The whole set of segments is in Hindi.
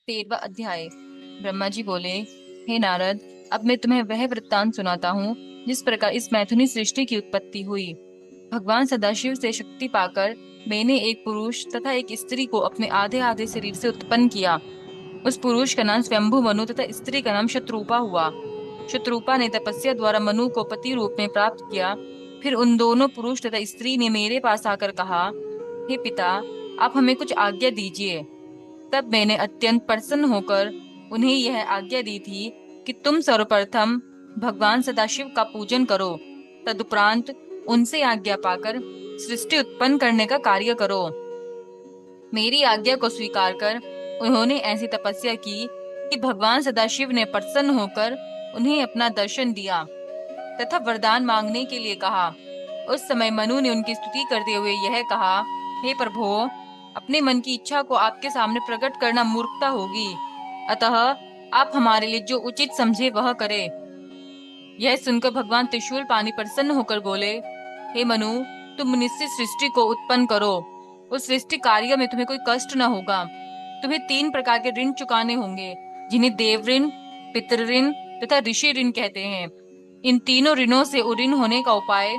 13वां अध्याय। ब्रह्मा जी बोले, हे नारद, अब मैं तुम्हें वह वृत्तांत सुनाता हूँ जिस प्रकार इस मैथुनी सृष्टि की उत्पत्ति हुई। भगवान सदाशिव से शक्ति पाकर मैंने एक पुरुष तथा एक स्त्री को अपने आधे आधे शरीर से उत्पन्न किया। उस पुरुष का नाम स्वयंभु मनु तथा स्त्री का नाम शत्रुपा हुआ। शत्रुपा ने तपस्या द्वारा मनु को पति रूप में प्राप्त किया। फिर उन दोनों पुरुष तथा स्त्री ने मेरे पास आकर कहा, हे पिता, आप हमें कुछ आज्ञा दीजिए। तब मैंने अत्यंत प्रसन्न होकर उन्हें यह आज्ञा दी थी कि तुम सर्वप्रथम भगवान सदाशिव का पूजन करो, तदुपरांत उनसे आज्ञा पाकर सृष्टि उत्पन्न करने का कार्य करो। मेरी आज्ञा को स्वीकार कर उन्होंने ऐसी तपस्या की कि भगवान सदाशिव ने प्रसन्न होकर उन्हें अपना दर्शन दिया तथा वरदान मांगने के लिए कहा। उस समय मनु ने उनकी स्तुति करते हुए यह कहा, हे प्रभु, अपने मन की इच्छा को आपके सामने प्रकट करना मूर्खता होगी, अतः आप हमारे लिए जो उचित समझे वह करें। यह सुनकर भगवान त्रिशूल पानी प्रसन्न होकर बोले, हे मनु, तुम निश्चित सृष्टि को उत्पन्न करो। उस सृष्टि कार्य में तुम्हें कोई कष्ट न होगा। तुम्हें 3 प्रकार के ऋण चुकाने होंगे, जिन्हें देव ऋण, पितृ ऋण तथा ऋषि ऋण कहते हैं। इन तीनों ऋणों से उऋण होने का उपाय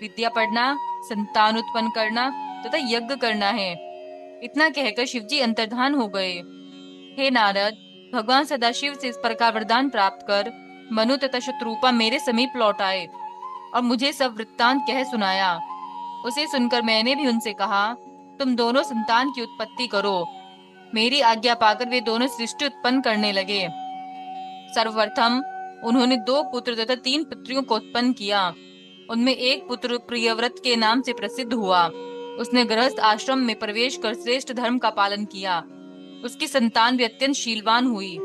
विद्या पढ़ना, संतान उत्पन्न करना तथा यज्ञ करना है। इतना कहकर शिवजी अंतर्धान हो गए। हे नारद, भगवान सदाशिव से इस प्रकार वरदान प्राप्त कर मनु तथा शत्रुपा मेरे समीप लौट आए और मुझे सब वृत्तांत कह सुनाया। उसे सुनकर मैंने भी उनसे कहा, तुम दोनों संतान की उत्पत्ति करो। मेरी आज्ञा पाकर वे दोनों सृष्टि उत्पन्न करने लगे। सर्वप्रथम उन्होंने 2 पुत्र तथा 3 पुत्रियों को उत्पन्न किया। उनमें एक पुत्र प्रियव्रत के नाम से प्रसिद्ध हुआ। उसने गृहस्थ आश्रम में प्रवेश कर श्रेष्ठ धर्म का पालन किया। उसकी संतान भी अत्यंत शीलवान हुई।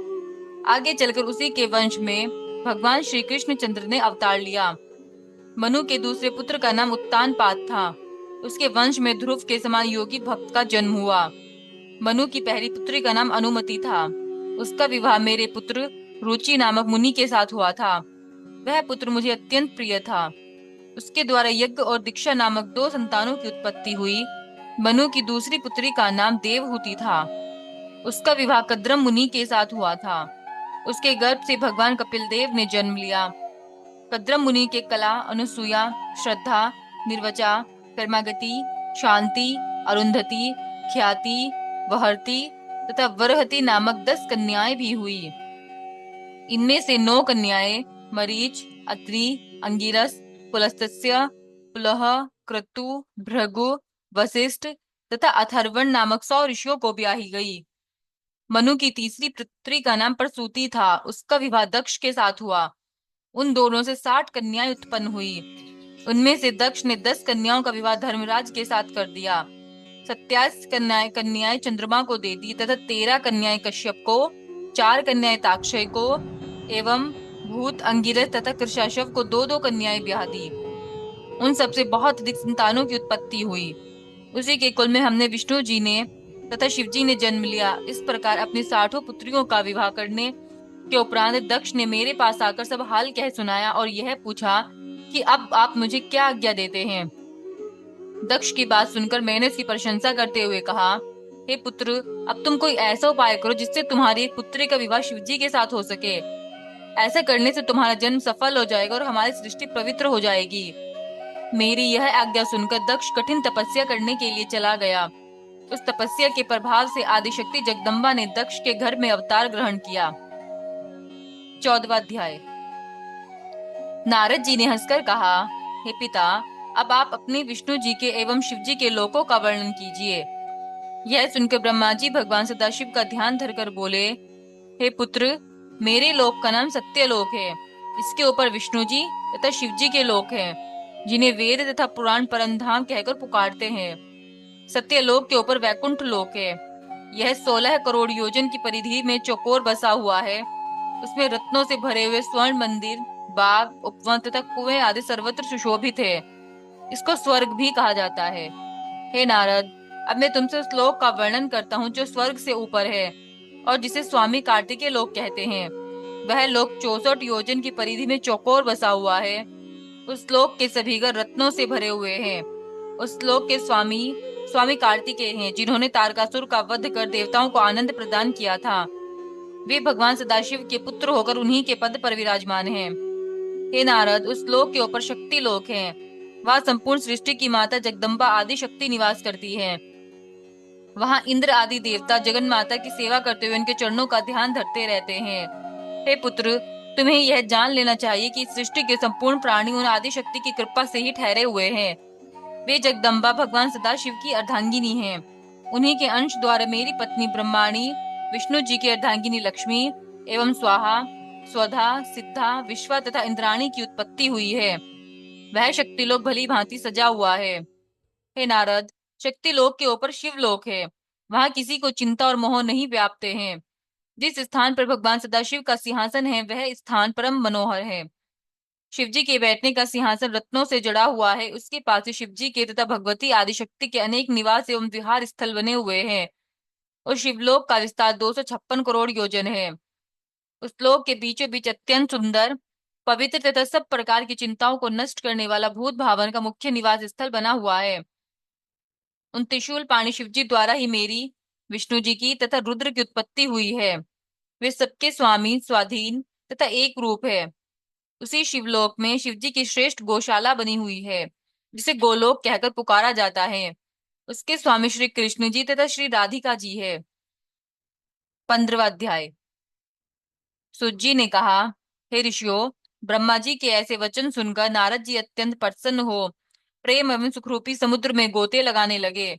आगे चलकर उसी के वंश में भगवान श्री कृष्ण चंद्र ने अवतार लिया। मनु के दूसरे पुत्र का नाम उत्तानपाद था। उसके वंश में ध्रुव के समान योगी भक्त का जन्म हुआ। मनु की पहली पुत्री का नाम अनुमति था। उसका विवाह मेरे पुत्र रुचि नामक मुनि के साथ हुआ था। वह पुत्र मुझे अत्यंत प्रिय था। उसके द्वारा यज्ञ और दीक्षा नामक 2 संतानों की उत्पत्ति हुई। मनु की दूसरी पुत्री का नाम देवहूति था। उसका विवाह कद्रम मुनि के साथ हुआ था। उसके गर्भ से भगवान कपिल देव ने जन्म लिया। कद्रम मुनि के कला, अनुसूया, श्रद्धा, निर्वचा, कर्मागति, शांति, अरुंधति, ख्याति, वहर्ति तथा वरहति नामक 10 कन्याएं भी हुई। इनमें से 9 कन्याएं मरीच, अत्रि, अंगिरस, पुलस्त्य, पुलह, क्रतु, भृगु, वशिष्ठ तथा अथर्वण नामक 100 ऋषियों को ब्याही गई। मनु की तीसरी पुत्री का नाम प्रसूति था। उसका विवाह दक्ष के साथ हुआ। उन दोनों से 60 कन्याएं उत्पन्न हुई। उनमें से दक्ष ने 10 कन्याओं का विवाह धर्मराज के साथ कर दिया। 27 कन्याएं चंद्रमा को दे दी तथा 13 कन्याएं कश्यप को, 4 कन्याएं ताक्षय को एवं भूत, अंगिरस तथा कृशाशव को 2-2 कन्याएं ब्याह दी। उन सबसे बहुत अधिक संतानों की उत्पत्ति हुई। उसी के कुल में हमने विष्णु जी ने तथा शिव जी ने जन्म लिया। इस प्रकार अपनी 60 पुत्रियों का विवाह करने के उपरांत दक्ष ने मेरे पास आकर सब हाल कह सुनाया और यह पूछा कि अब आप मुझे क्या आज्ञा देते हैं। दक्ष की बात सुनकर मैंने उसकी प्रशंसा करते हुए कहा, हे पुत्र, अब तुम कोई ऐसा उपाय करो जिससे तुम्हारी पुत्री का विवाह शिवजी के साथ हो सके। ऐसा करने से तुम्हारा जन्म सफल हो जाएगा और हमारी सृष्टि पवित्र हो जाएगी। मेरी यह आज्ञा सुनकर दक्ष कठिन तपस्या करने के लिए चला गया। उस तपस्या के प्रभाव से आदिशक्ति जगदम्बा ने दक्ष के घर में अवतार ग्रहण किया। 14वां अध्याय। नारद जी ने हंसकर कहा, हे पिता, अब आप अपने विष्णु जी के एवं शिव जी के लोकों का वर्णन कीजिए। यह सुनकर ब्रह्मा जी भगवान सदाशिव का ध्यान धरकर बोले, हे पुत्र, मेरे लोक का नाम सत्यलोक है। इसके ऊपर विष्णु जी तथा शिव जी के लोक हैं, जिन्हें वेद तथा पुराण परमधाम कहकर पुकारते हैं। सत्यलोक के ऊपर वैकुंठ लोक है। यह 16 करोड़ योजन की परिधि में चौकोर बसा हुआ है। उसमें रत्नों से भरे हुए स्वर्ण मंदिर, बाग, उपवन तथा कुएं आदि सर्वत्र सुशोभित है। इसको स्वर्ग भी कहा जाता है। हे नारद, अब मैं तुमसे उस लोक का वर्णन करता हूँ जो स्वर्ग से ऊपर है और जिसे स्वामी कार्तिकेय लोक कहते हैं। वह लोक 64 योजन की परिधि में चौकोर बसा हुआ है। उस लोक के सभी घर रत्नों से भरे हुए हैं। उस लोक के स्वामी स्वामी कार्तिकेय हैं, जिन्होंने तारकासुर का वध कर देवताओं को आनंद प्रदान किया था। वे भगवान सदाशिव के पुत्र होकर उन्हीं के पद पर विराजमान हैं। हे नारद, उस लोक के ऊपर शक्ति लोक है। वहाँ संपूर्ण सृष्टि की माता जगदम्बा आदि शक्ति निवास करती है। वहाँ इंद्र आदि देवता जगन माता की सेवा करते हुए उनके चरणों का ध्यान धरते रहते हैं। हे पुत्र, तुम्हें यह जान लेना चाहिए कि इस सृष्टि के संपूर्ण प्राणी उन आदि शक्ति की कृपा से ही ठहरे हुए हैं। वे जगदम्बा भगवान सदाशिव की अर्धांगिनी हैं। उन्हीं के अंश द्वारा मेरी पत्नी ब्रह्माणी, विष्णु जी की अर्धांगिनी लक्ष्मी एवं स्वाहा, स्वधा, सिद्धा, विश्वा तथा इंद्राणी की उत्पत्ति हुई है। वह शक्तिलोक भली भांति सजा हुआ है। हे नारद, शक्तिलोक के ऊपर शिवलोक है। वहां किसी को चिंता और मोह नहीं व्यापते हैं। जिस स्थान पर भगवान सदाशिव का सिंहासन है वह स्थान परम मनोहर है। शिवजी के बैठने का सिंहासन रत्नों से जड़ा हुआ है। उसके पास ही शिवजी के तथा भगवती आदिशक्ति के अनेक निवास एवं विहार स्थल बने हुए हैं। और शिवलोक का विस्तार 256 करोड़ योजन है। उस लोक के बीचों बीच अत्यंत सुंदर, पवित्र तथा सब प्रकार की चिंताओं को नष्ट करने वाला भूत भावन का मुख्य निवास स्थल बना हुआ है। उन त्रिशूल पाणी शिवजी द्वारा ही मेरी, विष्णु जी की तथा रुद्र की उत्पत्ति हुई है। वे सबके स्वामी, स्वाधीन तथा एक रूप है। उसी शिवलोक में शिवजी की श्रेष्ठ गौशाला बनी हुई है, जिसे गोलोक कहकर पुकारा जाता है। उसके स्वामी श्री कृष्ण जी तथा श्री राधिका जी है। 15वां अध्याय। सुत जी ने कहा, हे ऋषियों, ब्रह्मा जी के ऐसे वचन सुनकर नारद जी अत्यंत प्रसन्न हो प्रेम एवं सुखरूपी समुद्र में गोते लगाने लगे।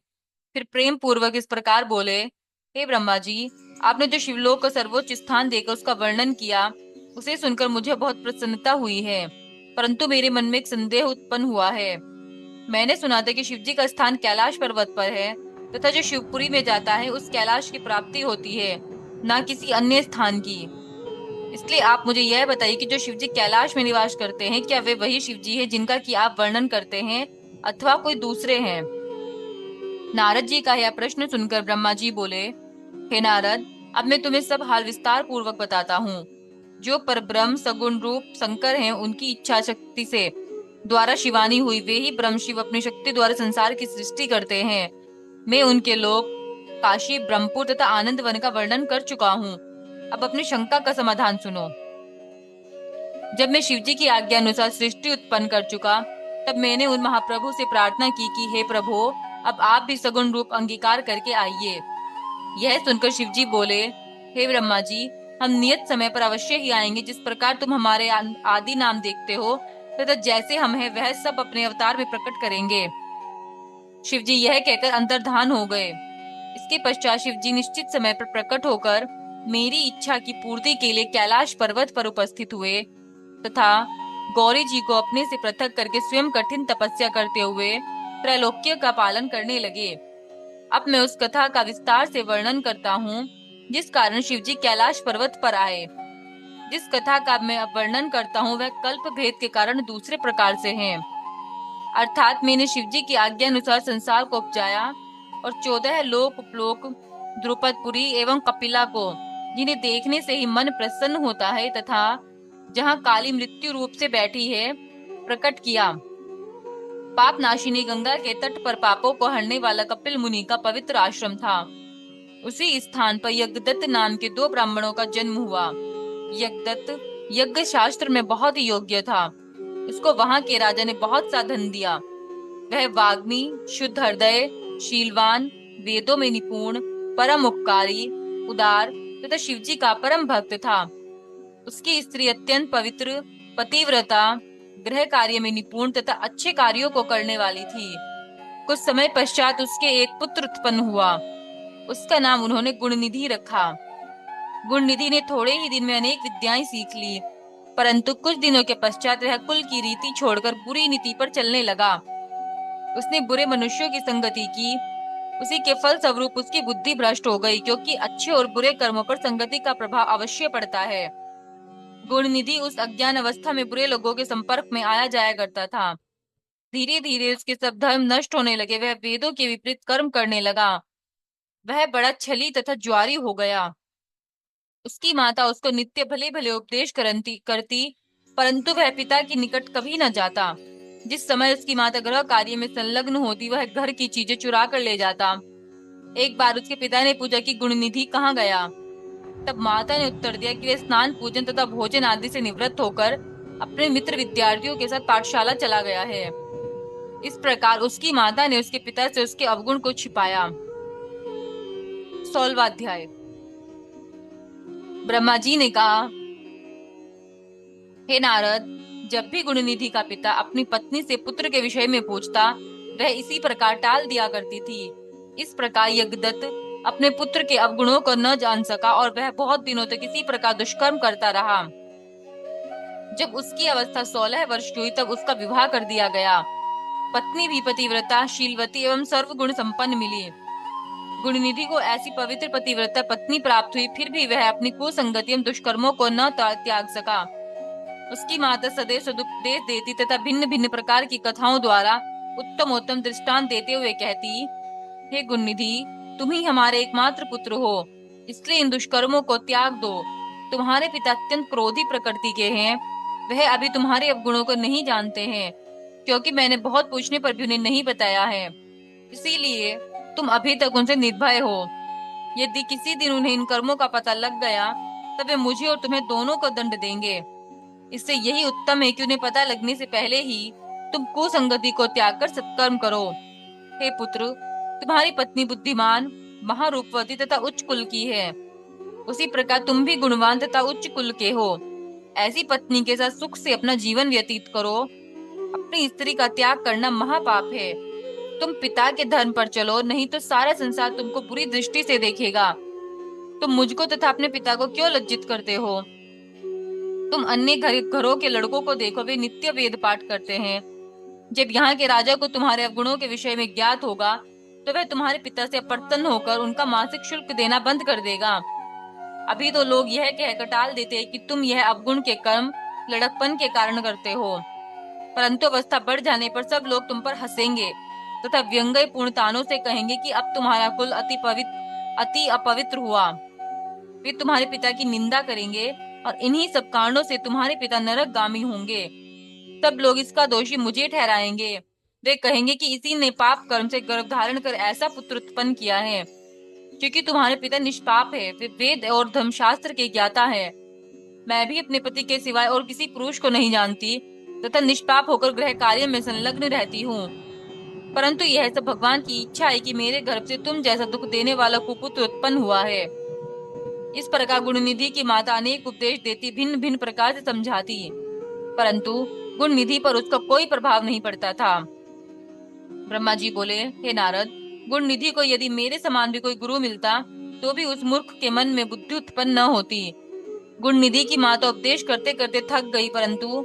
फिर प्रेम पूर्वक इस प्रकार बोले, हे ब्रह्मा जी, आपने जो शिवलोक को सर्वोच्च स्थान देकर उसका वर्णन किया, उसे सुनकर मुझे बहुत प्रसन्नता हुई है। परंतु मेरे मन में एक संदेह उत्पन्न हुआ है। मैंने सुना था कि शिवजी का स्थान कैलाश पर्वत पर है तथा जो शिवपुरी में जाता है उस कैलाश की प्राप्ति होती है, न किसी अन्य स्थान की। इसलिए आप मुझे यह बताइए कि जो शिवजी कैलाश में निवास करते हैं, क्या वे वही शिवजी है जिनका कि आप वर्णन करते हैं, अथवा कोई दूसरे हैं? नारद जी का यह प्रश्न सुनकर ब्रह्मा जी बोले, हे नारद, अब मैं तुम्हें सब हाल विस्तार पूर्वक बताता हूँ। जो परब्रह्म सगुण रूप शंकर हैं, उनकी इच्छा शक्ति से द्वारा शिवानी हुई वे ही ब्रह्म शिव अपनी शक्ति द्वारा संसार की सृष्टि करते हैं। मैं उनके लोक काशी, ब्रह्मपुर तथा आनंद वन का वर्णन कर चुका हूँ। अब अपनी शंका का समाधान सुनो। जब मैं शिवजी की आज्ञा अनुसार सृष्टि उत्पन्न कर चुका, तब मैंने उन महाप्रभु से प्रार्थना की कि हे प्रभु, अब आप भी सगुण रूप अंगीकार करके आइए। यह सुनकर शिवजी बोले, हे ब्रह्मा जी, हम नियत समय पर अवश्य ही आएंगे। जिस प्रकार तुम हमारे आदि नाम देखते हो तथा जैसे हम हैं वह सब अपने अवतार में प्रकट करेंगे। शिवजी यह कहकर अंतर्धान हो गए। इसके पश्चात शिवजी निश्चित समय पर प्रकट होकर मेरी इच्छा की पूर्ति के लिए कैलाश पर्वत पर उपस्थित हुए तथा गौरी जी को अपने से पृथक करके स्वयं कठिन तपस्या करते हुए त्रैलोक्य का पालन करने लगे। अब मैं उस कथा का विस्तार से वर्णन करता हूँ जिस कारण शिवजी कैलाश पर्वत पर आए। जिस कथा का मैं अब वर्णन करता हूँ वह कल्प भेद के कारण दूसरे प्रकार से है। अर्थात मैंने शिवजी की आज्ञा अनुसार संसार को उपजाया और 14 लोक उपलोक, द्रुपदपुरी एवं कपिला को, जिन्हें देखने से ही मन प्रसन्न होता है तथा जहाँ काली मृत्यु रूप से बैठी है, प्रकट किया। पाप नाशिनी गंगा के तट पर पापों को हरने वाला कपिल मुनि का पवित्र आश्रम था। उसी स्थान पर यज्ञदत्त नाम के 2 ब्राह्मणों का जन्म हुआ। यज्ञदत्त यज्ञ शास्त्र में बहुत ही योग्य था। उसको वहां के राजा ने बहुत सा धन दिया। वह वाग्मी, शुद्ध हृदय, शीलवान, वेदों में निपुण, परम उपकारी, उदार तथा शिवजी का परम भक्त था। उसकी स्त्री अत्यंत पवित्र, पतिव्रता, गृह कार्य में निपुण तथा अच्छे कार्यों को करने वाली थी। कुछ समय पश्चात उसके एक पुत्र उत्पन्न हुआ। उसका नाम उन्होंने गुणनिधि रखा। गुणनिधि ने थोड़े ही दिन में अनेक विद्याएं सीख ली, परंतु कुछ दिनों के पश्चात वह कुल की रीति छोड़कर बुरी नीति पर चलने लगा। उसने बुरे मनुष्यों की संगति की। उसी के फल स्वरूप उसकी बुद्धि भ्रष्ट हो गई, क्योंकि अच्छे और बुरे कर्मों पर संगति का प्रभाव अवश्य पड़ता है। गुणनिधि उस अज्ञान अवस्था में बुरे लोगों के संपर्क में आया जाया करता था। धीरे धीरे उसके सब धर्म नष्ट होने लगे। वह वेदों के विपरीत कर्म करने लगा। वह बड़ा छली तथा ज्वारी हो गया। उसकी माता उसको नित्य भले भले उपदेश करती, परंतु वह पिता के निकट कभी न जाता। जिस समय उसकी माता गृह कार्य में संलग्न होती, वह घर की चीजें चुरा कर ले जाता। एक बार उसके पिता ने पूछा कि गुणनिधि कहाँ गया। तब माता ने उत्तर दिया कि वे स्नान पूजन तथा भोजन आदि से निवृत्त होकर अपने मित्र विद्यार्थियों के साथ पाठशाला चला गया है। इस प्रकार उसकी माता ने उसके पिता से उसके अवगुण को छिपाया। 16वां अध्याय। ब्रह्मा जी ने कहा, हे नारद, जब भी गुणनिधि का पिता अपनी पत्नी से पुत्र के विषय में पूछता, वह इसी प्रकार टाल दिया करती थी। इस प्रकार यज्ञदत्त अपने पुत्र के अवगुणों को न जान सका और वह बहुत दिनों तक इसी प्रकार दुष्कर्म करता रहा। जब उसकी अवस्था 16 वर्ष की हुई तब उसका विवाह कर दिया गया। पत्नी भी पतिव्रता, शीलवती एवं सर्वगुण संपन्न मिली। गुणनिधि को ऐसी पवित्र पतिव्रता पत्नी प्राप्त हुई, फिर भी वह अपनी कुसंगति एवं दुष्कर्मों को न त्याग सका। उसकी माता सदैव सदुपदेश देती तथा भिन्न भिन्न प्रकार की कथाओं द्वारा उत्तम दृष्टांत देते हुए कहती, हे गुणनिधि, तुम ही हमारे एकमात्र पुत्र हो, इसलिए इन दुष्कर्मों को त्याग दो। तुम्हारे पिता अत्यंत क्रोधी प्रकृति के हैं, वह अभी तुम्हारे अवगुणों को नहीं जानते हैं, क्योंकि मैंने बहुत पूछने पर भी उन्हें नहीं बताया है। इसीलिए तुम अभी तक उनसे निर्भय हो। यदि किसी दिन उन्हें इन कर्मों का पता लग गया, तब वे मुझे और तुम्हें दोनों को दंड देंगे। इससे यही उत्तम है कि उन्हें पता लगने से पहले ही तुम कुसंगति को त्याग कर सत्कर्म करो। हे पुत्र, तुम्हारी पत्नी बुद्धिमान, महारूपवती तथा उच्च कुल की है। उसी प्रकार तुम भी गुणवान तथा उच्च कुल के हो। ऐसी पत्नी के साथ सुख से अपना जीवन व्यतीत करो। अपनी स्त्री का त्याग करना महापाप है। तुम पिता के धर्म पर चलो, नहीं तो सारा संसार तुमको बुरी दृष्टि से देखेगा। तुम मुझको तथा अपने पिता को क्यों लज्जित करते हो? तुम अन्य घरों के लड़कों को देखो, वे नित्य वेद पाठ करते हैं। जब यहाँ के राजा को तुम्हारे अवगुणों के विषय में ज्ञात होगा, तो वह तुम्हारे पिता से अप्रसन्न होकर उनका मासिक शुल्क देना बंद कर देगा। अभी तो लोग यह कहकर टाल देते हैं कि तुम यह अवगुण के कर्म लड़कपन के कारण करते हो, परंतु अवस्था बढ़ जाने पर सब लोग तुम पर हंसेंगे तथा व्यंग्य पूर्ण तानों से कहेंगे कि अब तुम्हारा कुल अति अपवित्र हुआ। वे तुम्हारे पिता की निंदा करेंगे और इन्हीं सब कारणों से तुम्हारे पिता नरकगामी होंगे। तब लोग इसका दोषी मुझे ठहराएंगे। वे कहेंगे कि इसी ने पाप कर्म से गर्भ धारण कर ऐसा पुत्र उत्पन्न किया है। क्योंकि तुम्हारे पिता निष्पाप है, वे वेद और धर्मशास्त्र के ज्ञाता है। मैं भी अपने पति के सिवाय और किसी पुरुष को नहीं जानती तथा निष्पाप होकर गृह कार्य में संलग्न रहती हूँ। परंतु यह सब भगवान की इच्छा है कि मेरे गर्भ से तुम जैसा दुख देने वाला कुपुत्र उत्पन्न हुआ है। इस प्रकार गुणनिधि की माता अनेक उपदेश देती, भिन्न भिन्न प्रकार से समझाती, परंतु गुणनिधि पर उसका कोई प्रभाव नहीं पड़ता था। ब्रह्मा जी बोले, हे नारद, गुणनिधि को यदि मेरे समान भी कोई गुरु मिलता तो भी उस मूर्ख के मन में बुद्धि उत्पन्न न होती। गुणनिधि की माता उपदेश करते करते थक गई, परंतु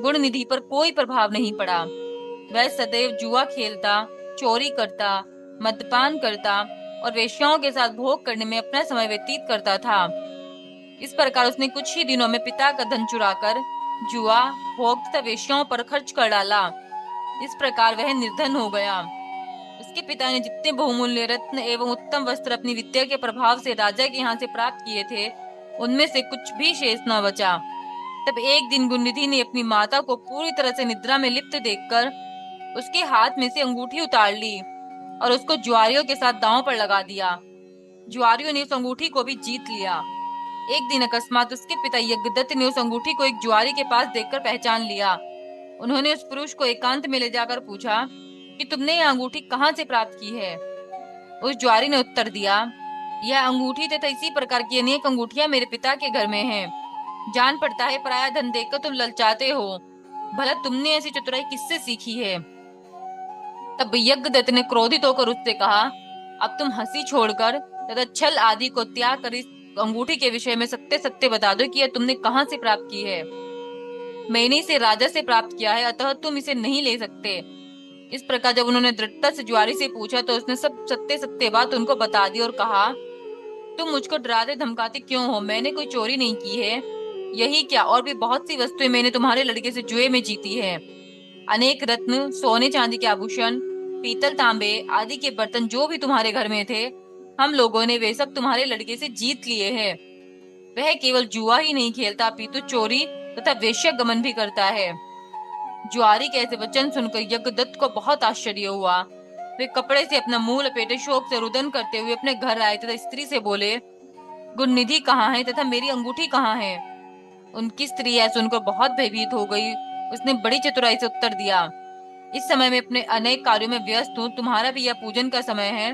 गुणनिधि पर कोई प्रभाव नहीं पड़ा। वह सदैव जुआ खेलता, चोरी करता, मद्यपान करता और वेश्याओं के साथ भोग करने में अपना समय व्यतीत करता था। इस प्रकार उसने कुछ ही दिनों में पिता का धन चुराकर जुआ, भोग तथा वेश्याओं पर खर्च कर डाला। इस प्रकार वह निर्धन हो गया। उसके पिता ने जितने बहुमूल्य रत्न एवं उत्तम वस्त्र अपनी विद्या के प्रभाव से राजा के यहाँ से प्राप्त किए थे, उनमें से कुछ भी शेष न बचा। तब एक दिन गुणनिधि ने अपनी माता को पूरी तरह से निद्रा में लिप्त देखकर उसके हाथ में से अंगूठी उतार ली और उसको जुआरियों के साथ दांव पर लगा दिया। जुआरियों ने उस अंगूठी को भी जीत लिया। एक दिन अकस्मात उसके पिता यज्ञदत्त ने उस अंगूठी को एक जुआरी के पास देखकर पहचान लिया। उन्होंने उस पुरुष को एकांत में ले जाकर पूछा कि तुमने यह अंगूठी कहाँ से प्राप्त की है? उस जुआरी ने उत्तर दिया, यह अंगूठी तथा इसी प्रकार की अनेक अंगूठियां मेरे पिता के घर में हैं। जान पड़ता है पराया धन देखकर तुम ललचाते हो। भला तुमने ऐसी चतुराई किससे सीखी है? तब यज्ञदत्त ने क्रोधित होकर उससे कहा, अब तुम हंसी छोड़कर तथा छल आदि को त्याग कर इस अंगूठी के विषय में सत्य सत्य बता दो कि यह तुमने कहाँ से प्राप्त की है। मैंने इसे राजा से प्राप्त किया है, अतः तुम इसे नहीं ले सकते। इस प्रकार जब उन्होंने दृढ़ता से जुआरी से पूछा तो उसने सब सत्य सत्य बात उनको बता दी और कहा, तुम मुझको डराते धमकाते क्यों हो? मैंने कोई चोरी नहीं की है। यही क्या, और भी बहुत सी वस्तुएं मैंने तुम्हारे लड़के से जुए में जीती है। अनेक रत्न, सोने चांदी के आभूषण, पीतल तांबे आदि के बर्तन जो भी तुम्हारे घर में थे, हम लोगों ने वे सब तुम्हारे लड़के से जीत लिए हैं। वह केवल जुआ ही नहीं खेलता, अपितु चोरी तथा वेश्या गमन भी करता है। जुआरी के ऐसे वचन सुनकर यज्ञदत्त को बहुत आश्चर्य हुआ। वे कपड़े से अपना मुंह लपेटे शोक से रुदन करते हुए अपने घर आए तथा स्त्री से बोले, गुणनिधि कहाँ है तथा मेरी अंगूठी कहाँ है? उनकी स्त्री यह सुनकर बहुत भयभीत हो गई। उसने बड़ी चतुराई से उत्तर दिया, इस समय मैं अपने अनेक कार्यों में व्यस्त हूँ। तुम्हारा भी यह पूजन का समय है।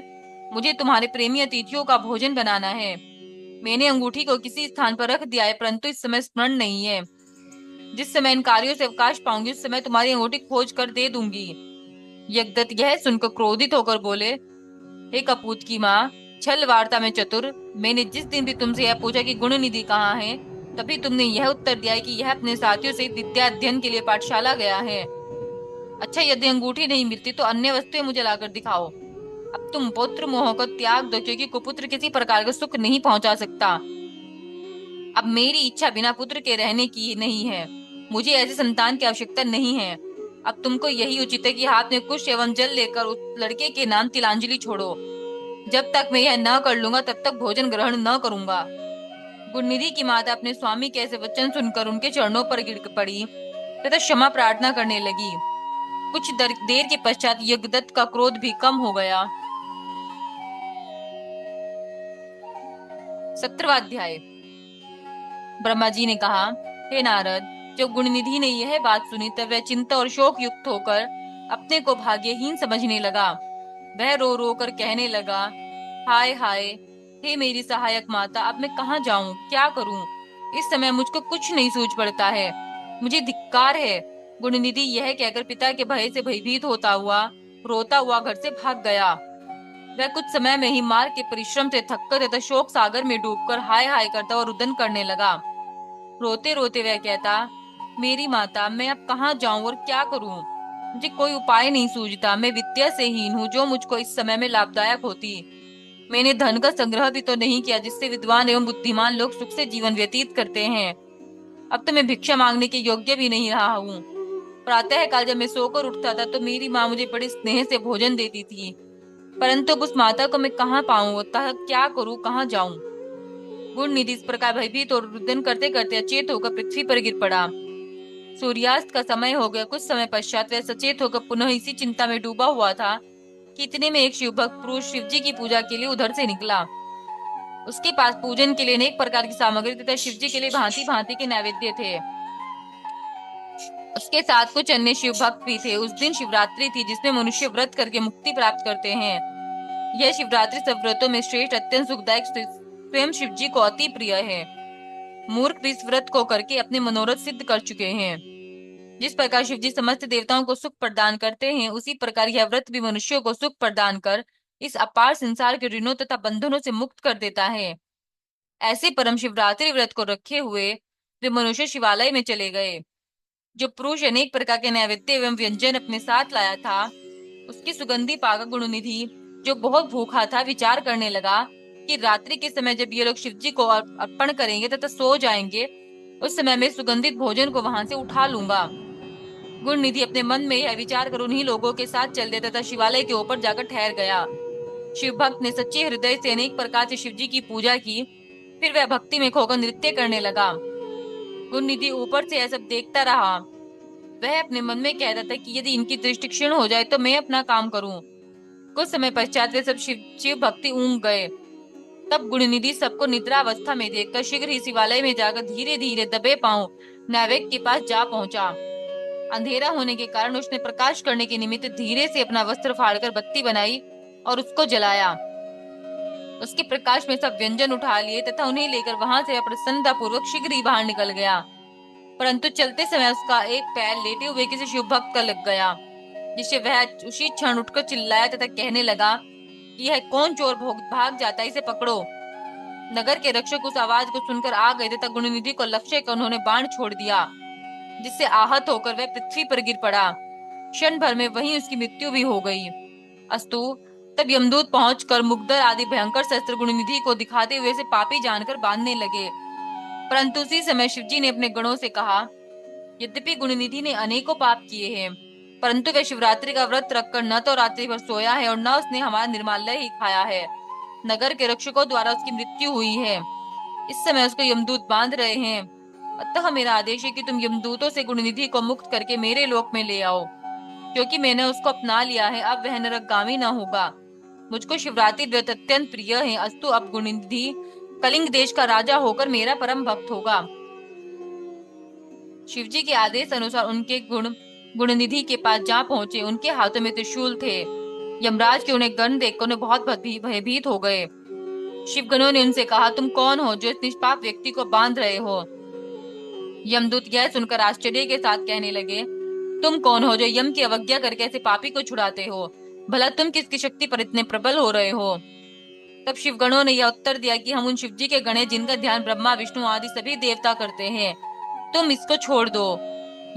मुझे तुम्हारे प्रेमी अतिथियों का भोजन बनाना है। मैंने अंगूठी को किसी स्थान पर रख दिया है, परंतु इस समय स्मरण नहीं है। जिस समय इन कार्यों से अवकाश पाऊंगी उस समय तुम्हारी अंगूठी खोज कर दे दूंगी। यज्ञदत्त यह सुनकर क्रोधित होकर बोले, हे कपूत की माँ, छल वार्ता में चतुर, मैंने जिस दिन भी तुमसे यह पूछा कि गुणनिधि कहाँ है, तभी तुमने यह उत्तर दिया है कि यह अपने साथियों से विद्या अध्ययन के लिए पाठशाला गया है। अच्छा, यदि अंगूठी नहीं मिलती तो अन्य वस्तुएं मुझे लाकर दिखाओ। अब तुम पुत्र मोह को त्याग दो, क्योंकि कुपुत्र किसी प्रकार का सुख नहीं पहुंचा सकता। अब मेरी इच्छा बिना पुत्र के रहने की नहीं है। मुझे ऐसी संतान की आवश्यकता नहीं है। अब तुमको यही उचित है कि हाथ में कुश एवं जल लेकर उस लड़के के नाम तिलांजलि छोड़ो। जब तक मैं यह न कर लूंगा तब तक भोजन ग्रहण न करूंगा। गुणनिधि की माता अपने स्वामी के ऐसे वचन सुनकर उनके चरणों पर गिर पड़ी तथा क्षमा प्रार्थना करने लगी। कुछ देर के पश्चात यज्ञदत्त का क्रोध भी कम हो गया। 17वां अध्याय। ब्रह्मा जी ने कहा, हे नारद, जब गुणनिधि ने यह बात सुनी तब वह चिंता और शोक युक्त होकर अपने को भाग्यहीन समझने लगा। वह रो रो कर कहने लगा, हाय हाय, हे मेरी सहायक माता, अब मैं कहाँ जाऊं, क्या करूं? इस समय मुझको कुछ नहीं सूझ पड़ता है। मुझे धिक्कार है। गुणनिधि यह कहकर पिता के भय से भयभीत होता हुआ रोता हुआ घर से भाग गया। वह कुछ समय में ही मार्ग के परिश्रम से थककर तथा शोक सागर में डूबकर हाय हाय करता और रुदन करने लगा। रोते रोते वह कहता, मेरी माता, मैं अब कहाँ जाऊं और क्या करूं? मुझे कोई उपाय नहीं सूझता। मैं विद्या से हीन हूँ, जो मुझको इस समय में लाभदायक होती। मैंने धन का संग्रह भी तो नहीं किया जिससे विद्वान एवं बुद्धिमान लोग सुख से जीवन व्यतीत करते हैं। अब तो मैं भिक्षा मांगने के योग्य भी नहीं रहा हूँ। प्रातः काल जब मैं सोकर उठता था तो मेरी माँ मुझे बड़े स्नेह से भोजन देती थी, परंतु अब उस माता को मैं कहाँ पाऊं, अतः क्या करूं, कहाँ जाऊं? गुणनिधि इस प्रकार भयभीत और रुदन करते करते अचेत होकर पृथ्वी पर गिर पड़ा। सूर्यास्त का समय हो गया। कुछ समय पश्चात वह सचेत होकर पुनः इसी चिंता में डूबा हुआ था कि इतने में एक शिवभक्त पुरुष शिवजी की पूजा के लिए उधर से निकला। उसके पास पूजन के लिए अनेक प्रकार की सामग्री तथा शिवजी के लिए भांति भांति के नैवेद्य थे। उसके साथ कुछ अन्य शिव भक्त भी थे। उस दिन शिवरात्रि थी, जिसमें मनुष्य व्रत करके मुक्ति प्राप्त करते हैं। यह शिवरात्रि सब व्रतों में श्रेष्ठ, अत्यंत सुखदायक, स्वयं शिव जी को अति प्रिय है। मूर्ख भी इस व्रत को करके अपने मनोरथ सिद्ध कर चुके हैं। जिस प्रकार शिव जी समस्त देवताओं को सुख प्रदान करते हैं, उसी प्रकार यह व्रत भी मनुष्यों को सुख प्रदान कर इस अपार संसार के ऋणों तथा बंधनों से मुक्त कर देता है। ऐसे परम शिवरात्रि व्रत को रखे हुए वे मनुष्य शिवालय में चले गए। जो पुरुष अनेक प्रकार के नैवेद्य एवं व्यंजन अपने साथ लाया था, उसकी सुगंधी पाकर गुणनिधि, जो बहुत भूखा था, विचार करने लगा कि रात्रि के समय जब ये लोग शिवजी को अर्पण करेंगे तथा सो जाएंगे, उस समय मैं सुगंधित भोजन को वहां से उठा लूंगा। गुणनिधि अपने मन में यह विचार कर उन्हीं लोगों के साथ चल दिया तथा शिवालय के ऊपर जाकर ठहर गया। शिव भक्त ने सच्चे हृदय से अनेक प्रकार से शिवजी की पूजा की। फिर वह भक्ति में खोकर नृत्य करने लगा। गुणनिधि ऊपर से यह सब देखता रहा। वह अपने मन में कहता था कि यदि इनकी दृष्टि क्षीण हो जाए तो मैं अपना काम करूं। कुछ समय पश्चात वे सब शिव भक्ति ऊंघ गए। तब गुणनिधि सबको निद्रा अवस्था में देखकर शीघ्र ही शिवालय में जाकर धीरे धीरे दबे पांव नैवेद्य के पास जा पहुंचा। अंधेरा होने के कारण उसने प्रकाश करने के निमित्त धीरे से अपना वस्त्र फाड़कर बत्ती बनाई और उसको जलाया। उसके प्रकाश में सब व्यंजन उठा लिए तथा उन्हें लेकर वहां से प्रसन्नता पूर्वक शीघ्र ही बाहर निकल गया। परंतु चलते समय उसका एक पैर लेटे हुए किसी शिव भक्त का लग गया, जिससे वह उसी क्षण उठकर चिल्लाया तथा कहने लगा कि यह कौन चोर भाग जाता है, इसे पकड़ो। नगर के रक्षक उस आवाज को सुनकर आ गए तथा गुणनिधि को लक्ष्य कर उन्होंने बाण छोड़ दिया, जिससे आहत होकर वह पृथ्वी पर गिर पड़ा। क्षण भर में वहीं उसकी मृत्यु भी हो गई। अस्तु, तब यमदूत पहुंचकर मुग्धर आदि भयंकर शस्त्र गुणनिधि को दिखाते हुए से पापी जानकर बांधने लगे। परंतु उसी समय शिवजी ने अपने गणों से कहा, यद्यपि गुणनिधि ने अनेकों पाप किए हैं, परंतु वह शिवरात्रि का व्रत रखकर न तो रात्रि भर सोया है और न उसने हमारा निर्माल्य ही खाया है। नगर के रक्षकों द्वारा उसकी मृत्यु हुई है। इस समय उसको यमदूत बांध रहे हैं। अतः मेरा आदेश है कि तुम यमदूतों से गुणनिधि को मुक्त करके मेरे लोक में ले आओ, क्योंकि मैंने उसको अपना लिया है। अब वह नरकगामी न होगा। मुझको शिवरात्रि व्रत अत्यंत प्रिय है। अस्तु, अब गुणनिधि कलिंग देश का राजा होकर मेरा परम भक्त होगा। शिवजी के आदेश अनुसार उनके गुणनिधि के पास जा पहुंचे। उनके हाथों में त्रिशूल थे। यमराज के उन्हें गण देखकर उन्हें बहुत भयभीत हो गए। शिवगणों ने उनसे कहा, तुम कौन हो जो इस निष्पाप व्यक्ति को बांध रहे हो? यमदूत यह सुनकर आश्चर्य के साथ कहने लगे, तुम कौन हो जो यम की अवज्ञा करके ऐसे पापी को छुड़ाते हो? भला तुम किसकी शक्ति पर इतने प्रबल हो रहे हो? तब शिवगणों ने यह उत्तर दिया कि हम उन शिवजी के गण हैं जिनका ध्यान ब्रह्मा विष्णु आदि सभी देवता करते हैं। तुम इसको छोड़ दो।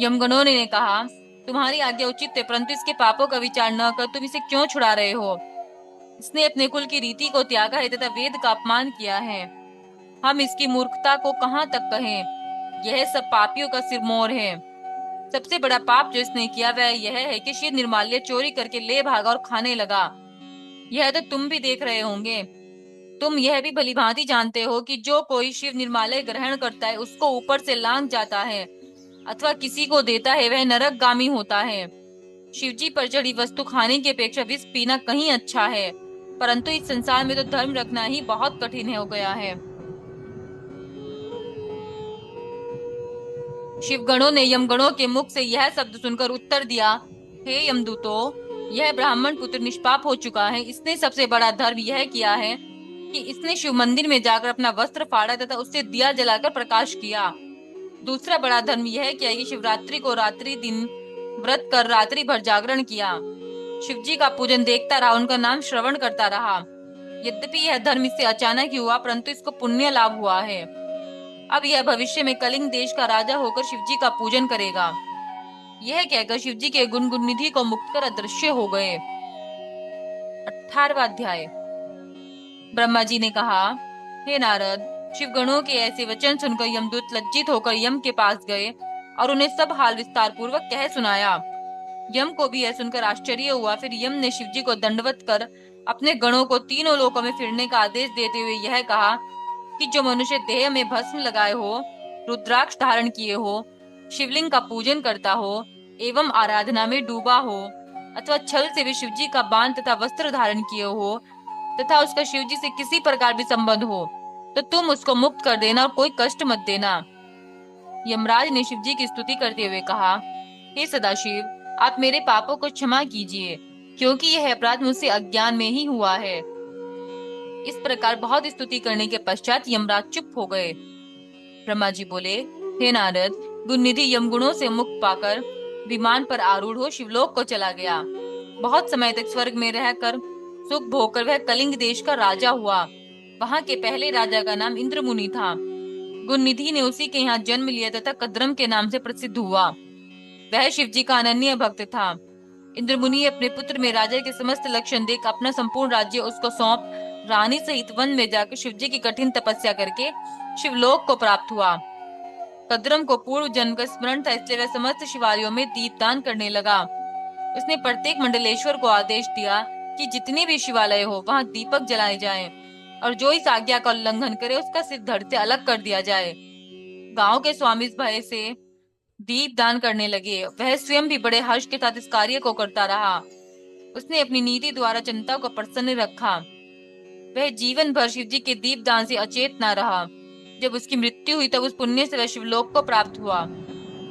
यमगणों ने कहा, तुम्हारी आज्ञा उचित है, परंतु इसके पापों का विचार न कर तुम इसे क्यों छुड़ा रहे हो? इसने अपने कुल की रीति को त्यागा है तथा वेद का अपमान किया है। हम इसकी मूर्खता को कहाँ तक कहें? यह सब पापियों का सिरमौर है। सबसे बड़ा पाप जो इसने किया वह यह है कि शिव निर्माल्य चोरी करके ले भागा और खाने लगा। यह तो तुम भी देख रहे होंगे। तुम यह भी भलीभांति जानते हो कि जो कोई शिव निर्माल्य ग्रहण करता है उसको ऊपर से लांग जाता है अथवा किसी को देता है वह नरकगामी होता है। शिवजी पर चढ़ी वस्तु खाने की अपेक्षा विष पीना कहीं अच्छा है, परंतु इस संसार में तो धर्म रखना ही बहुत कठिन हो गया है। शिवगणों ने यमगणों के मुख से यह शब्द सुनकर उत्तर दिया, हे यमदूतो, यह ब्राह्मण पुत्र निष्पाप हो चुका है। इसने सबसे बड़ा धर्म यह किया है कि इसने शिव मंदिर में जाकर अपना वस्त्र फाड़ा तथा उससे दिया जलाकर प्रकाश किया। दूसरा बड़ा धर्म यह किया कि शिवरात्रि को रात्रि दिन व्रत कर रात्रि भर जागरण किया। शिवजी का पूजन देखता रहा, उनका नाम श्रवण करता रहा। यद्यपि यह धर्म इससे अचानक ही हुआ, परंतु इसको पुण्य लाभ हुआ है। अब यह भविष्य में कलिंग देश का राजा होकर शिवजी का पूजन करेगा। यह कहकर शिवजी के गुण निधि को मुक्त कर अदृश्य हो गए। 18वां अध्याय। ब्रह्मा जी ने कहा, हे नारद, शिवगणों के ऐसे वचन सुनकर यमदूत लज्जित होकर यम के पास गए और उन्हें सब हाल विस्तार पूर्वक कह सुनाया। यम को भी यह सुनकर आश्चर्य हुआ। फिर यम ने शिवजी को दंडवत कर अपने गणों को तीनों लोकों में फिरने का आदेश देते हुए यह कहा कि जो मनुष्य देह में भस्म लगाए हो, रुद्राक्ष धारण किए हो, शिवलिंग का पूजन करता हो एवं आराधना में डूबा हो अथवा छल से भी शिवजी का बाण तथा वस्त्र धारण किए हो तथा उसका शिवजी से किसी प्रकार भी संबंध हो, तो तुम उसको मुक्त कर देना और कोई कष्ट मत देना। यमराज ने शिवजी की स्तुति करते हुए कहा, हे सदाशिव, आप मेरे पापों को क्षमा कीजिए, क्योंकि यह अपराध मुझसे अज्ञान में ही हुआ है। इस प्रकार बहुत स्तुति करने के पश्चात यमराज चुप हो गए। ब्रह्मा जी बोले, हे नारद, गुणनिधि यमगुणों से मुक्त पाकर विमान पर आरूढ़ हो शिवलोक को चला गया। बहुत समय तक स्वर्ग में रहकर सुख भोगकर वह कलिंग देश का राजा हुआ। वहां के पहले राजा का नाम इंद्रमुनि था। गुणनिधि ने उसी के यहाँ जन्म लिया तथा कद्रम के नाम से प्रसिद्ध हुआ। वह शिवजी का अनन्य भक्त था। इंद्रमुनि अपने पुत्र में राजा के समस्त लक्षण देख अपना संपूर्ण राज्य उसको सौंप रानी सहित वन में जाकर शिवजी की कठिन तपस्या करके शिवलोक को प्राप्त हुआ। कद्रम को पूर्व जन्म का स्मरण था, इसलिए वह समस्त शिवालयों में दीपदान करने लगा। उसने प्रत्येक मंडलेश्वर को आदेश दिया कि जितने भी शिवालय हो वहां दीपक जलाए जाएं और जो इस आज्ञा का उल्लंघन करे उसका सिर धड़ से अलग कर दिया जाए। गांव के स्वामी इस भय से दीप दान करने लगे। वह स्वयं भी बड़े हर्ष के साथ इस कार्य को करता रहा। उसने अपनी नीति द्वारा जनता को प्रसन्न रखा। वह जीवन भर शिवजी के दीप दान से अचेत न रहा। जब उसकी मृत्यु हुई तब उस पुण्य से वह शिवलोक को प्राप्त हुआ।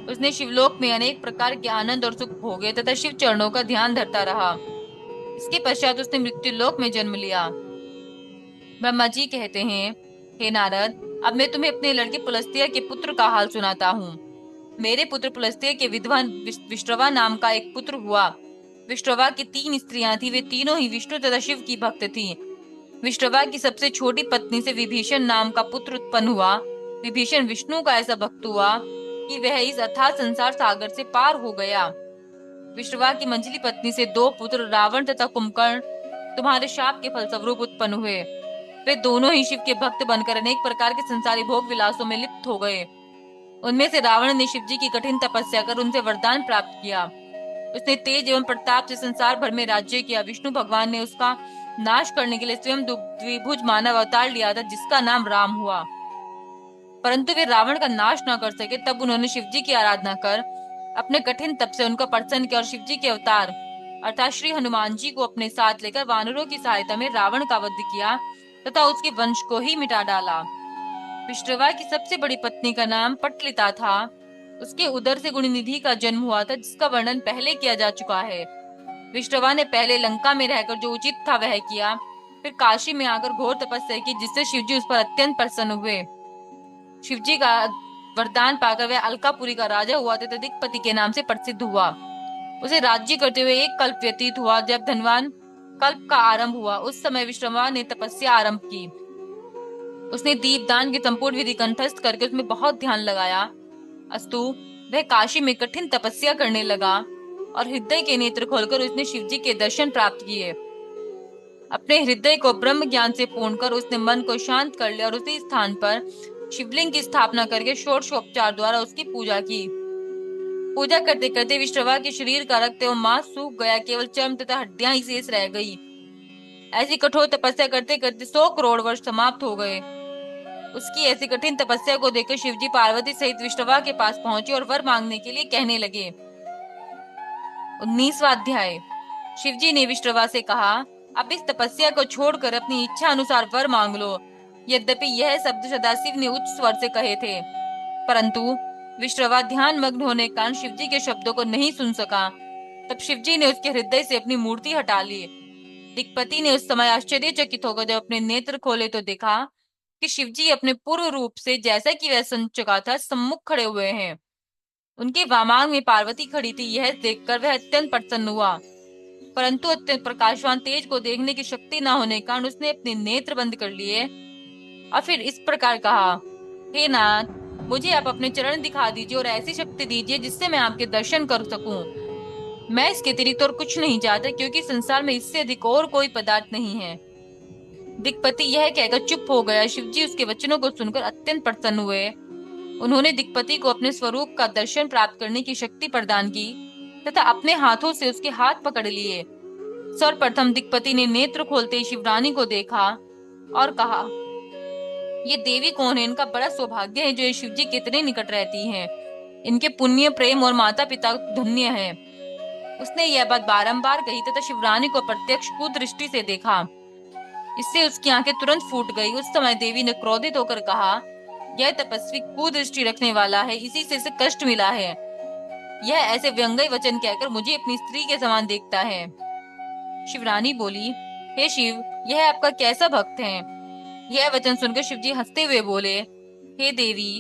उसने शिवलोक में अनेक प्रकार के आनंद और सुख भोगे तथा शिव चरणों का ध्यान धरता रहा। इसके पश्चात उसने मृत्यु लोक में जन्म लिया। ब्रह्मा जी कहते हैं, हे नारद, अब मैं तुम्हें अपने लड़के पुलस्त्य के पुत्र का हाल सुनाता हूँ। मेरे पुत्र पुलस्त्य के विद्वान विष्टवा नाम का एक पुत्र हुआ। विष्टवा की 3 स्त्रियां थी। वे तीनों ही विष्णु तथा शिव की भक्त थी। विष्टवा की सबसे छोटी पत्नी से विभीषण नाम का पुत्र उत्पन्न हुआ। विभीषण विष्णु का ऐसा भक्त हुआ कि वह इस अथाह संसार सागर से पार हो गया। विष्टवा की मंझली पत्नी से 2 पुत्र रावण तथा कुंभकर्ण तुम्हारे शाप के फलस्वरूप उत्पन्न हुए। वे दोनों ही शिव के भक्त बनकर अनेक प्रकार के संसारी भोग विलासों में लिप्त हो गए। उनमें से रावण ने शिवजी की कठिन तपस्या कर उनसे वरदान प्राप्त किया। उसने तेज एवं प्रताप से संसार भर में राज्य किया। विष्णु भगवान ने उसका नाश करने के लिए स्वयं द्विभुज मानव अवतार लिया था, जिसका नाम राम हुआ। परंतु वे रावण का नाश न कर सके। तब उन्होंने शिवजी की आराधना कर अपने कठिन तप से उनको प्रसन्न किया और शिवजी के अवतार अर्थात श्री हनुमान जी को अपने साथ लेकर वानरों की सहायता में रावण का वध किया तथा उसके वंश को ही मिटा डाला। विष्णुवा की सबसे बड़ी पत्नी का नाम पटलिता था। उसके उदर से गुणनिधि का जन्म हुआ था, जिसका वर्णन पहले किया जा चुका है। विष्णुवा ने पहले लंका में रहकर जो उचित था वह किया, फिर काशी में आकर घोर तपस्या की, जिससे शिवजी उस पर अत्यंत प्रसन्न हुए। शिवजी का वरदान पाकर वह अलकापुरी का राजा हुआ तथा दिक्पति के नाम से प्रसिद्ध हुआ। उसे राज्य करते हुए एक कल्प व्यतीत हुआ। जब धनवान कल्प का आरंभ हुआ, उस समय विश्रवा ने तपस्या आरंभ की। उसने दीपदान की संपूर्ण विधि कंठस्थ करके उसमें बहुत ध्यान लगाया। अस्तु, वह काशी में कठिन तपस्या करने लगा और हृदय के नेत्र खोलकर उसने शिवजी के दर्शन प्राप्त किए। अपने हृदय को ब्रह्म ज्ञान से पूर्ण कर उसने मन को शांत कर लिया और उसी स्थान पर शिवलिंग की स्थापना करके षोडशोपचार द्वारा उसकी पूजा की। पूजा करते करते विश्रवा के शरीर का रक्त एवं मांस सूख गया, केवल चर्म तथा हड्डियां ही शेष रह गई। ऐसी कठोर तपस्या करते करते 100 करोड़ वर्ष समाप्त हो गए। उसकी ऐसी कठिन तपस्या को देखकर शिवजी पार्वती सहित विष्णुवा के पास पहुंचे और वर मांगने के लिए कहने लगे। 19वां अध्याय। शिवजी ने विष्णुवा से कहा, अब इस तपस्या को छोड़कर अपनी इच्छा अनुसार वर मांग लो। यद्यपि यह शब्द सदाशिव ने उच्च स्वर से कहे थे, परंतु विष्णुवा ध्यान मग्न होने के कारण शिवजी के शब्दों को नहीं सुन सका। तब शिवजी ने उसके हृदय से अपनी मूर्ति हटा ली। दिक्पति ने उस समय आश्चर्यचकित होकर जब अपने नेत्र खोले तो देखा कि शिवजी अपने पूर्व रूप से, जैसा कि वह सुन चुका था, सम्मुख खड़े हुए हैं। उनके वामांग में पार्वती खड़ी थी। यह देखकर वह अत्यंत प्रसन्न हुआ, परंतु अत्यंत प्रकाशवान तेज को देखने की शक्ति न होने के कारण उसने अपने नेत्र बंद कर लिए और फिर इस प्रकार कहा, हे नाथ, मुझे आप अपने चरण दिखा दीजिए और ऐसी शक्ति दीजिए जिससे मैं आपके दर्शन कर सकूं। मैं इसके अतिरिक्त और कुछ नहीं चाहता, क्योंकि संसार में इससे अधिक और कोई पदार्थ नहीं है। दिक्पति यह कहकर चुप हो गया। शिवजी उसके वचनों को सुनकर अत्यंत प्रसन्न हुए। उन्होंने दिक्पति को अपने स्वरूप का दर्शन प्राप्त करने की शक्ति प्रदान की तथा अपने हाथों से उसके हाथ पकड़ लिए। सर्वप्रथम दिक्पति ने नेत्र खोलते ही शिवरानी को देखा और कहा, ये देवी कौन है? इनका बड़ा सौभाग्य है जो ये शिवजी कितने निकट रहती हैं। इनके पुण्य, प्रेम और माता पिता धन्य है। उसने यह बात बारंबार कही तथा शिवरानी को प्रत्यक्ष कुदृष्टि से देखा। इससे उसकी आंखें तुरंत फूट गई। उस समय देवी ने क्रोधित होकर कहा, यह तपस्वी कुदृष्टि रखने वाला है, इसी से इसे कष्ट मिला है। यह ऐसे व्यंग्य वचन कहकर मुझे अपनी स्त्री के समान देखता है। शिवरानी बोली, हे शिव, यह आपका कैसा भक्त है? यह वचन सुनकर शिवजी हंसते हुए बोले, हे देवी,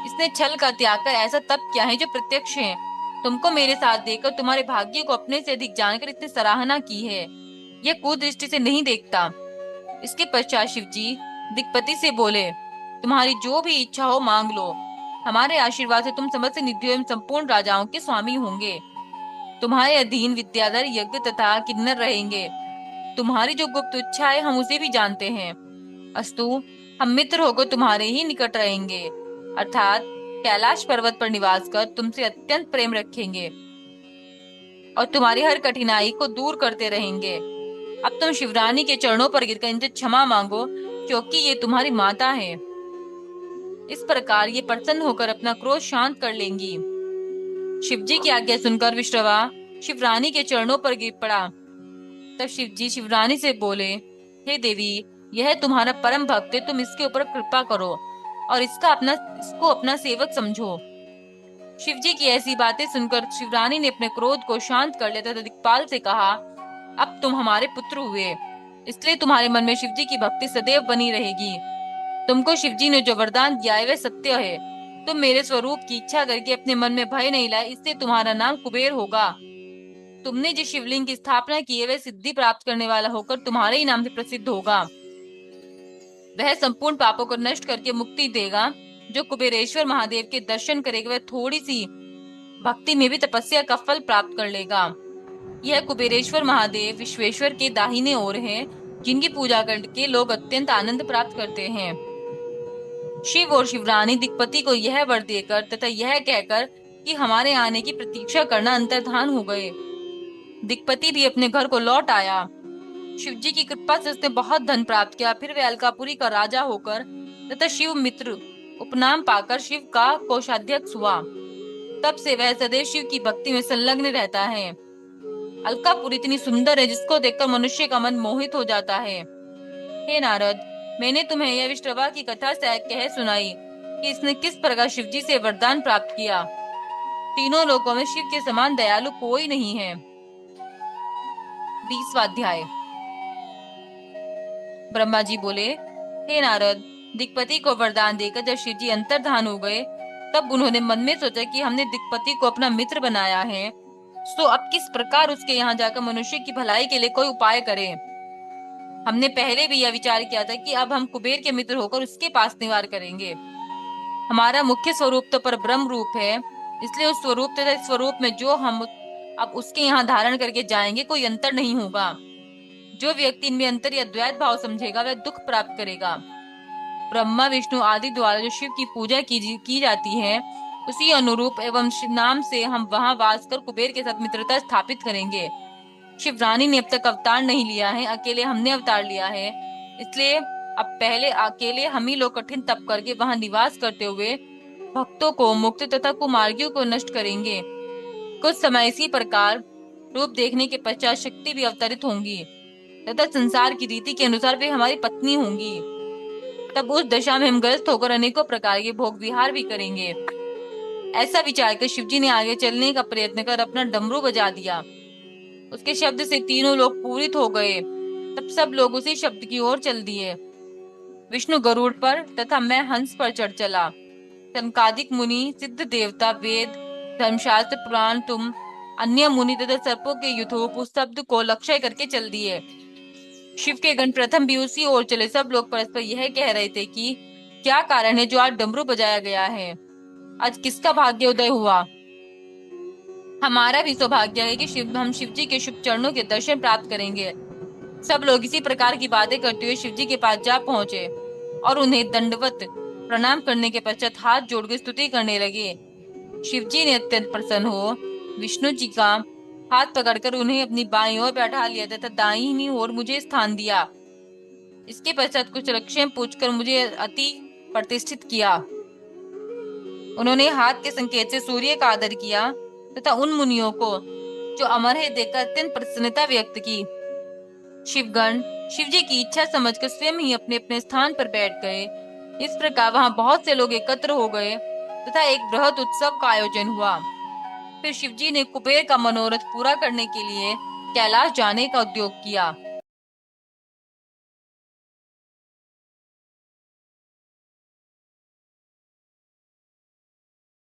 इसने छल का त्याग कर ऐसा तप किया है जो प्रत्यक्ष है। तुमको मेरे साथ देखकर तुम्हारे भाग्य को अपने से अधिक जानकर इतनी सराहना की है। यह कुदृष्टि से नहीं देखता। इसके पश्चात शिवजी दिक्पति से बोले, तुम्हारी जो भी इच्छा हो मांग लो। हमारे आशीर्वाद से तुम समस्त निधियों एवं संपूर्ण राजाओं के स्वामी होंगे। तुम्हारे अधीन विद्याधर, यज्ञ तथा किन्नर रहेंगे। तुम्हारी जो गुप्त इच्छा है हम उसे भी जानते हैं। अस्तु, हम मित्र होकर तुम्हारे ही निकट रहेंगे, अर्थात कैलाश पर्वत पर निवास कर तुमसे अत्यंत प्रेम रखेंगे और तुम्हारी हर कठिनाई को दूर करते रहेंगे। अब तुम शिवरानी के चरणों पर गिरकर इनसे क्षमा मांगो, क्योंकि ये तुम्हारी माता है। इस प्रकार ये प्रसन्न होकर अपना क्रोध शांत कर लेंगी। शिवजी की आज्ञा सुनकर विश्रवा शिवरानी के चरणों पर गिर पड़ा। तब शिवजी शिवरानी से बोले, हे देवी, यह तुम्हारा परम भक्त है, तुम इसके ऊपर कृपा करो और इसको अपना सेवक समझो। शिवजी की ऐसी बातें सुनकर शिवरानी ने अपने क्रोध को शांत कर लिया तथा दिक्पाल से कहा, अब तुम हमारे पुत्र हुए, इसलिए तुम्हारे मन में शिवजी की भक्ति सदैव बनी रहेगी। तुमको शिवजी ने जो वरदान दिया है वह सत्य है। तुम मेरे स्वरूप की इच्छा करके अपने मन में भय नहीं लाए, इससे तुम्हारा नाम कुबेर होगा। तुमने जिस शिवलिंग की स्थापना की है वह सिद्धि प्राप्त करने वाला होकर तुम्हारे ही नाम से प्रसिद्ध होगा। वह संपूर्ण पापों को नष्ट करके मुक्ति देगा। जो कुबेरेश्वर महादेव के दर्शन करेगा वह थोड़ी सी भक्ति में भी तपस्या का फल प्राप्त कर लेगा। यह कुबेरेश्वर महादेव विश्वेश्वर के दाहिने ओर है, जिनकी पूजा करके लोग अत्यंत आनंद प्राप्त करते हैं। शिव और शिवरानी दिक्पति को यह वर देकर तथा यह कहकर कि हमारे आने की प्रतीक्षा करना अंतर्धान हो गए। दिक्पति भी अपने घर को लौट आया। शिवजी की कृपा से उसने बहुत धन प्राप्त किया। फिर वह अलकापुरी का राजा होकर तथा शिव मित्र उपनाम पाकर शिव का कोषाध्यक्ष हुआ। तब से वह सदैव शिव की भक्ति में संलग्न रहता है। अलकापुरी इतनी सुंदर है जिसको देखकर मनुष्य का मन मोहित हो जाता है। हे नारद, मैंने तुम्हें यह विष्टवा की कथा से कह सुनाई कि इसने किस प्रकार शिवजी से वरदान प्राप्त किया। तीनों लोकों में शिव के समान दयालु कोई नहीं है। 20वां अध्याय। ब्रह्मा जी बोले, हे नारद, दिक्पति को वरदान देकर जब शिव जी अंतर्धान हो गए, तब उन्होंने मन में सोचा कि हमने दिक्पति को अपना मित्र बनाया है, तो अब किस प्रकार उसके यहाँ जाकर मनुष्य की भलाई के लिए कोई उपाय करें। हमने पहले भी यह विचार किया था कि अब हम कुबेर के मित्र होकर उसके पास निवार करेंगे। हमारा मुख्य स्वरूप तो पर ब्रह्म रूप है, इसलिए उस स्वरूप तथा स्वरूप में जो हम अब उसके यहाँ धारण करके जाएंगे कोई अंतर नहीं होगा। जो व्यक्ति इनमें अंतर या द्वैत भाव समझेगा वह दुख प्राप्त करेगा। ब्रह्मा विष्णु आदि द्वारा जो शिव की पूजा की जाती है, उसी अनुरूप एवं नाम से हम वहां वास कर कुबेर के साथ मित्रता स्थापित करेंगे। शिव रानी ने अब तक अवतार नहीं लिया है, अकेले हमने अवतार लिया है, इसलिए अब पहले अकेले हम ही लोग कठिन तप करके वहां निवास करते हुए भक्तों को, मुक्त तथा कुमार्गियों को नष्ट करेंगे। कुछ समय इसी प्रकार रूप देखने के पश्चात शक्ति भी अवतरित होंगी तथा संसार की रीति के अनुसार वे हमारी पत्नी होंगी। तब उस दशा में हम ग्रस्त होकर अनेकों प्रकार के भोग विहार भी करेंगे। ऐसा विचार कर शिवजी ने आगे चलने का प्रयत्न कर अपना डमरू बजा दिया। उसके शब्द से तीनों लोग पूरित हो गए। तब सब लोग उसी शब्द की ओर चल दिए। विष्णु गरुड़ पर तथा मैं हंस पर चढ़ चला। सनकादिक मुनि, सिद्ध देवता, वेद, धर्मशास्त्र, पुराण, तुम अन्य मुनि तथा सर्पों के युथोप उस शब्द को लक्ष्य करके चल दिए। शिव के गण प्रथम भी उसी ओर चले। सब लोग परस्पर यह कह रहे थे कि क्या कारण है जो आज डमरू बजाया गया है, आज किसका भाग्य उदय हुआ। हमारा भी सौभाग्य है कि हम शिवजी के शुभ चरणों के दर्शन प्राप्त करेंगे। सब लोग इसी प्रकार की बातें करते हुए शिवजी के पास जा पहुंचे और उन्हें दंडवत प्रणाम करने के पश्चात हाथ जोड़कर स्तुति करने लगे। शिवजी ने अत्यंत प्रसन्न हो विष्णु जी का हाथ पकड़कर उन्हें अपनी बाईं ओर बैठा लिया तथा दाहिनी ओर मुझे स्थान दिया। इसके पश्चात कुछ लक्ष्य पूछकर मुझे अति प्रतिष्ठित किया। उन्होंने हाथ के संकेत से सूर्य का आदर किया तथा उन मुनियों को जो अमर है देखकर अत्यंत प्रसन्नता व्यक्त की। शिवगण शिवजी की इच्छा समझकर स्वयं ही अपने अपने स्थान पर बैठ गए। इस प्रकार वहां बहुत से लोग एकत्र हो गए तथा एक बृहद उत्सव का आयोजन हुआ। फिर शिवजी ने कुबेर का मनोरथ पूरा करने के लिए कैलाश जाने का उद्योग किया।